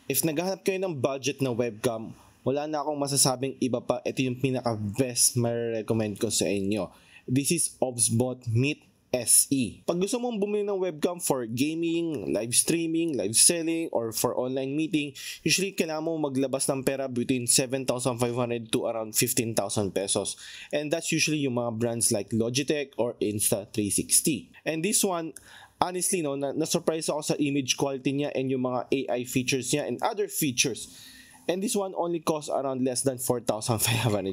If naghahanap kayo ng budget na webcam, wala na akong masasabing iba pa. Ito yung pinaka-best ma-recommend ko sa inyo. This is Obsbot Meet SE. Pag gusto mong bumili ng webcam for gaming, live streaming, live selling, or for online meeting, usually kailangan mo maglabas ng pera between 7,500 to around 15,000 pesos. And that's usually yung mga brands like Logitech or Insta360. And this one, honestly, no, na-surprise ako sa image quality niya and yung mga AI features niya and other features. And this one only costs around less than 4,500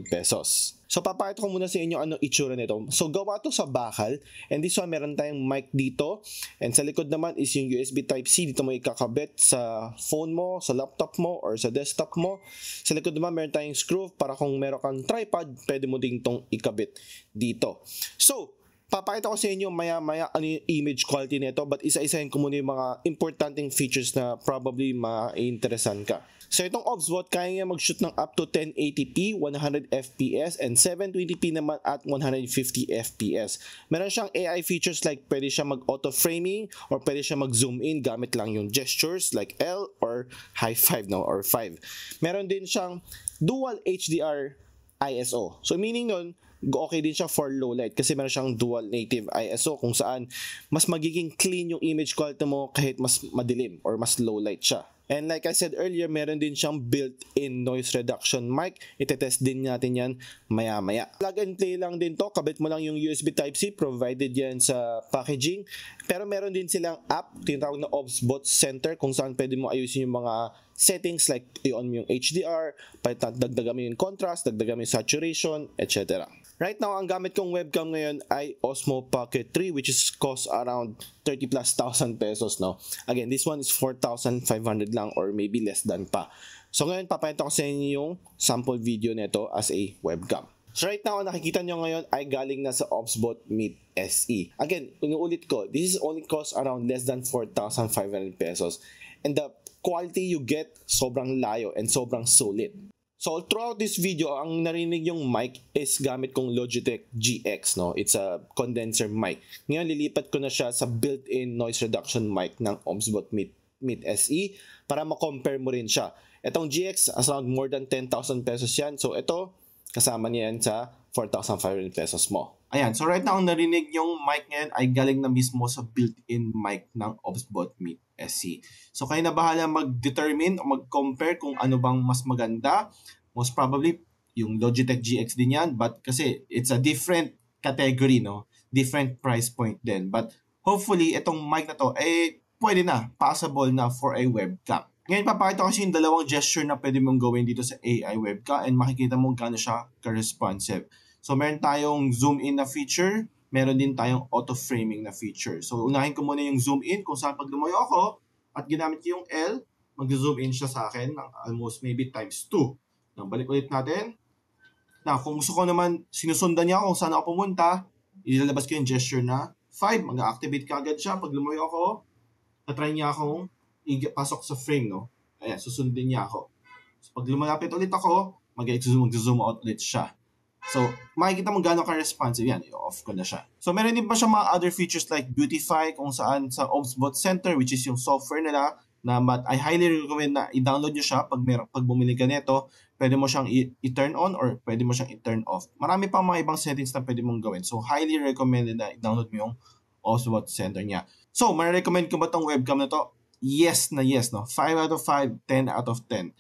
pesos. So papakita ko muna sa inyo ano itsura nito. So gawa to sa bakal, and this one meron tayong mic dito, and sa likod naman is yung USB Type-C. Dito mo ikakabit sa phone mo, sa laptop mo, or sa desktop mo. Sa likod naman meron tayong screw para kung meron kang tripod, pwede mo ding itong ikabit dito. So papakita ko sa inyo maya-maya ano yung image quality nito, but isa-isahin ko muna yung mga importanteng features na probably ma-interesan ka. So itong Obsbot, kaya niya mag-shoot ng up to 1080p, 100 fps, and 720p naman at 150 fps. Meron siyang AI features like pwede siya mag-auto framing or pwede siya mag-zoom in gamit lang yung gestures like L or high 5 or 5. Meron din siyang dual HDR ISO. So meaning nun, okay din siya for low light kasi meron siyang dual native ISO kung saan mas magiging clean yung image quality mo kahit mas madilim or mas low light siya. And like I said earlier, meron din siyang built-in noise reduction mic. Itetest din natin yan maya-maya. Plug and play lang din to. Kabit mo lang yung USB Type-C, provided yan sa packaging. Pero meron din silang app, tinatawag na Obsbot Center, kung saan pwede mo ayusin yung mga settings like i-on mo yung HDR, dagdagan mo yung contrast, dagdagan mo yung saturation, etc. Right now, ang gamit kong webcam ngayon ay Osmo Pocket 3, which is cost around 30 plus thousand pesos, no? Again, this one is 4,500 lang or maybe less than pa. So ngayon, papayata ko sa inyo yung sample video nito as a webcam. So right now, ang nakikita nyo ngayon ay galing na sa Obsbot Meet SE. Again, inuulit ko, this is only cost around less than 4,500 pesos. And the quality you get, sobrang layo and sobrang solid. So throughout this video, ang narinig yung mic is gamit kong Logitech GX, no? It's a condenser mic. Ngayon lilipat ko na siya sa built-in noise reduction mic ng Obsbot Meet SE para ma-compare mo rin siya. Itong GX, around more than 10,000 pesos yan. So ito, kasama niya yan sa 4,500 pesos mo. Ayan, so right now ang narinig yung mic ngayon ay galing na mismo sa built-in mic ng Obsbot Meet SE. So kayo na bahala mag-determine o mag-compare kung ano bang mas maganda. Most probably yung Logitech GX din yan, but kasi it's a different category, no? Different price point din. But hopefully itong mic na to ay pwede na, possible na for a webcam. Ngayon papakita ko kasi yung dalawang gesture na pwede mong gawin dito sa AI webcam and makikita mo gaano siya ka-responsive. So meron tayong zoom in na feature, meron din tayong auto framing na feature. So unahin ko muna yung zoom in kung saan pag lumayo ako at ginamit ko yung L, mag-zoom in siya sa akin ng almost maybe times 2. Now, balik ulit natin. Now, kung gusto ko naman sinusundan niya kung saan ako pumunta, ilalabas ko yung gesture na 5, mag-activate ka agad siya. Pag lumayo ako, natry niya akong pasok sa frame, no? Ayan, susundin niya ako. So, pag lumalapit ulit ako, mag-zoom out ulit siya. So, makikita mo gano'n ka-responsive. Yan, i-off ko na siya. So, meron din pa siya mga other features like Beautify, kung saan sa Obsbot Center, which is yung software nila, na I highly recommend na i-download nyo siya pag bumili ka nito. Pwede mo siyang i-turn on or pwede mo siyang i-turn off. Marami pang mga ibang settings na pwede mong gawin. So, highly recommended na i-download mo yung Obsbot Center niya. So, ma-recommend ko ba itong webcam na to? Yes na yes, no? 5 out of 5, 10 out of 10.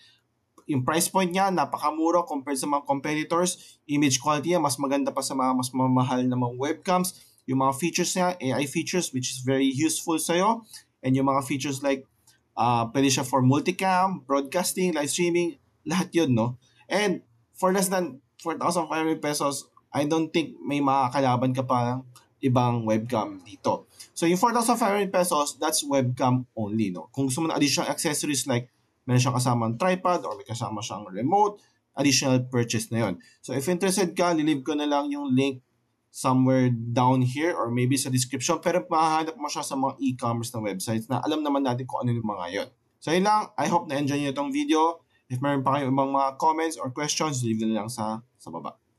Yung price point niya, napakamura compared sa mga competitors. Image quality niya, mas maganda pa sa mga mas mamahal na mga webcams. Yung mga features niya, AI features, which is very useful sa'yo. And yung mga features like, pwede siya for multicam, broadcasting, live streaming, lahat yun, no? And for less than 4,500 pesos, I don't think may makakalaban ka pa ng ibang webcam dito. So yung 4,500 pesos, that's webcam only, no? Kung gusto mo ng additional accessories like meron siyang kasamang tripod or may kasama siyang remote, additional purchase na yun. So if interested ka, lilib ko na lang yung link somewhere down here or maybe sa description, pero mahahanap mo siya sa mga e-commerce na websites na alam naman natin kung ano yung mga yun. So yun lang, I hope na-enjoy nyo itong video. If meron pa kayong ibang mga comments or questions, leave na lang sa baba.